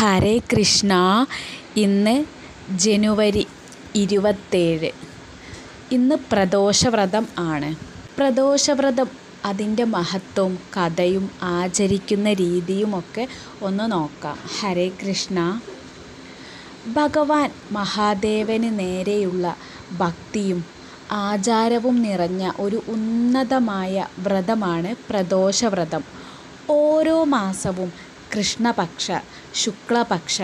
ഹരേ കൃഷ്ണ. ഇന്ന് ജനുവരി 27. ഇന്ന് പ്രദോഷവ്രതം ആണ്. പ്രദോഷവ്രതം അതിൻ്റെ മഹത്വവും കഥയും ആചരിക്കുന്ന രീതിയുമൊക്കെ ഒന്ന് നോക്കാം. ഹരേ കൃഷ്ണ. ഭഗവാൻ മഹാദേവന് നേരെയുള്ള ഭക്തിയും ആചാരവും നിറഞ്ഞ ഒരു ഉന്നതമായ വ്രതമാണ് പ്രദോഷവ്രതം. ഓരോ മാസവും കൃഷ്ണപക്ഷ, ശുക്ലപക്ഷ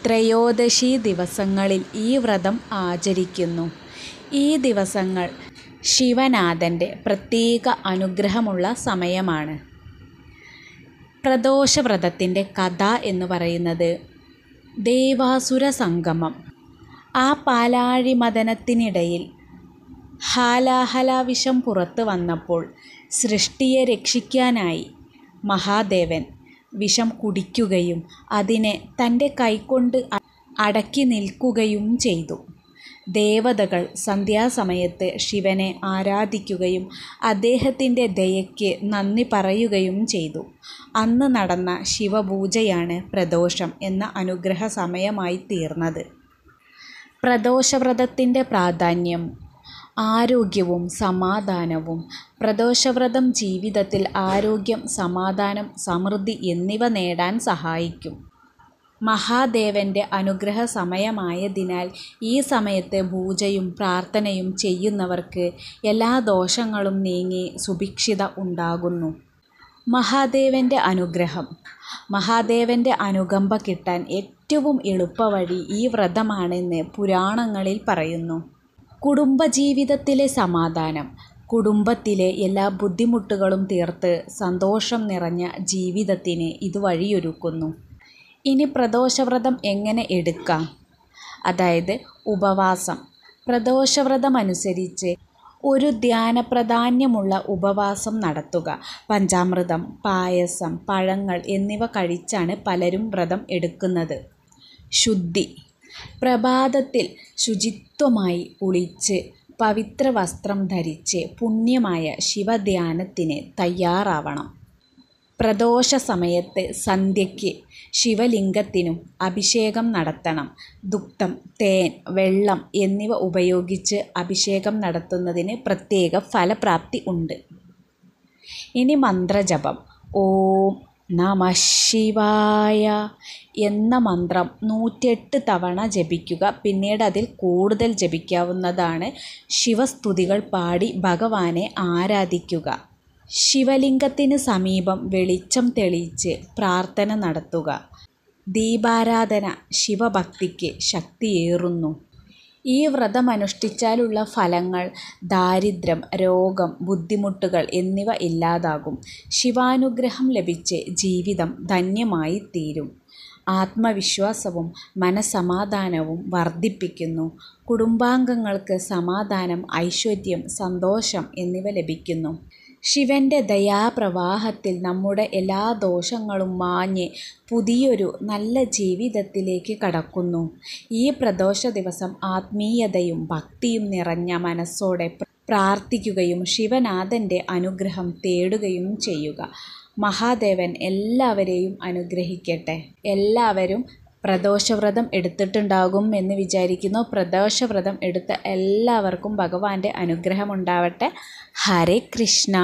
ത്രയോദശി ദിവസങ്ങളിൽ ഈ വ്രതം ആചരിക്കുന്നു. ഈ ദിവസങ്ങൾ ശിവനാഥൻ്റെ പ്രത്യേക അനുഗ്രഹമുള്ള സമയമാണ്. പ്രദോഷവ്രതത്തിൻ്റെ കഥ എന്ന് പറയുന്നത് ദേവാസുര സംഗമം. ആ പാലാഴിമഥനത്തിനിടയിൽ ഹാലാഹലവിഷം പുറത്തു വന്നപ്പോൾ സൃഷ്ടിയെ രക്ഷിക്കാനായി മഹാദേവൻ വിഷം കുടിക്കുകയും അതിനെ തൻ്റെ കൈകൊണ്ട് അടക്കി നിൽക്കുകയും ചെയ്തു. ദേവതകൾ സന്ധ്യാസമയത്ത് ശിവനെ ആരാധിക്കുകയും അദ്ദേഹത്തിൻ്റെ ദയയ്ക്ക് നന്ദി പറയുകയും ചെയ്തു. അന്ന് നടന്ന ശിവപൂജയാണ് പ്രദോഷം എന്ന അനുഗ്രഹ സമയമായി തീർന്നത്. പ്രദോഷവ്രതത്തിൻ്റെ പ്രാധാന്യം ആരോഗ്യവും സമാധാനവും. പ്രദോഷവ്രതം ജീവിതത്തിൽ ആരോഗ്യം, സമാധാനം, സമൃദ്ധി എന്നിവ നേടാൻ സഹായിക്കും. മഹാദേവൻ്റെ അനുഗ്രഹ സമയമായതിനാൽ ഈ സമയത്ത് പൂജയും പ്രാർത്ഥനയും ചെയ്യുന്നവർക്ക് എല്ലാ ദോഷങ്ങളും നീങ്ങി സുഭിക്ഷത ഉണ്ടാകുന്നു. മഹാദേവൻ്റെ അനുഗ്രഹം. മഹാദേവൻ്റെ അനുകമ്പ കിട്ടാൻ ഏറ്റവും എളുപ്പവഴി ഈ വ്രതമാണെന്ന് പുരാണങ്ങളിൽ പറയുന്നു. കുടുംബജീവിതത്തിലെ സമാധാനം. കുടുംബത്തിലെ എല്ലാ ബുദ്ധിമുട്ടുകളും തീർത്ത് സന്തോഷം നിറഞ്ഞ ജീവിതത്തിന് ഇത് വഴിയൊരുക്കുന്നു. ഇനി പ്രദോഷവ്രതം എങ്ങനെ എടുക്കാം? അതായത് ഉപവാസം. പ്രദോഷവ്രതമനുസരിച്ച് ഒരു ധ്യാനപ്രാധാന്യമുള്ള ഉപവാസം നടത്തുക. പഞ്ചാമൃതം, പായസം, പഴങ്ങൾ എന്നിവ കഴിച്ചാണ് പലരും വ്രതം എടുക്കുന്നത്. ശുദ്ധി. പ്രഭാതത്തിൽ ശുചിത്വമായി കുളിച്ച് പവിത്ര വസ്ത്രം ധരിച്ച് പുണ്യമായ ശിവധ്യാനത്തിന് തയ്യാറാവണം. പ്രദോഷ സമയത്ത് സന്ധ്യയ്ക്ക് ശിവലിംഗത്തിനും അഭിഷേകം നടത്തണം. ദുഗ്ധം, തേൻ, വെള്ളം എന്നിവ ഉപയോഗിച്ച് അഭിഷേകം നടത്തുന്നതിന് പ്രത്യേക ഫലപ്രാപ്തി ഉണ്ട്. ഇനി മന്ത്രജപം. ഓം നമഃ ശിവായ എന്ന മന്ത്രം 108 തവണ ജപിക്കുക. പിന്നീട് അതിൽ കൂടുതൽ ജപിക്കാവുന്നതാണ്. ശിവസ്തുതികൾ പാടി ഭഗവാനെ ആരാധിക്കുക. ശിവലിംഗത്തിന് സമീപം വെളിച്ചം തെളിയിച്ച് പ്രാർത്ഥന നടത്തുക. ദീപാരാധന ശിവഭക്തിക്ക് ശക്തിയേറുന്നു. ഈ വ്രതമനുഷ്ഠിച്ചാലുള്ള ഫലങ്ങൾ ദാരിദ്ര്യം, രോഗം, ബുദ്ധിമുട്ടുകൾ എന്നിവ ഇല്ലാതാകും. ശിവാനുഗ്രഹം ലഭിച്ച് ജീവിതം ധന്യമായി തീരും. ആത്മവിശ്വാസവും മനസ്സമാധാനവും വർദ്ധിപ്പിക്കുന്നു. കുടുംബാംഗങ്ങൾക്ക് സമാധാനം, ഐശ്വര്യം, സന്തോഷം എന്നിവ ലഭിക്കുന്നു. ശിവൻ്റെ ദയാപ്രവാഹത്തിൽ നമ്മുടെ എല്ലാ ദോഷങ്ങളും മാഞ്ഞ് പുതിയൊരു നല്ല ജീവിതത്തിലേക്ക് കടക്കുന്നു. ഈ പ്രദോഷ ദിവസം ആത്മീയതയും ഭക്തിയും നിറഞ്ഞ മനസ്സോടെ പ്രാർത്ഥിക്കുകയും ശിവനാഥൻ്റെ അനുഗ്രഹം തേടുകയും ചെയ്യുക. മഹാദേവൻ എല്ലാവരെയും അനുഗ്രഹിക്കട്ടെ. എല്ലാവരും പ്രദോഷവ്രതം എടുത്തിട്ടുണ്ടാകും എന്ന് വിചാരിക്കുന്നു. പ്രദോഷവ്രതം എടുത്ത എല്ലാവർക്കും ഭഗവാന്റെ അനുഗ്രഹം ഉണ്ടാവട്ടെ. ഹരേ കൃഷ്ണ.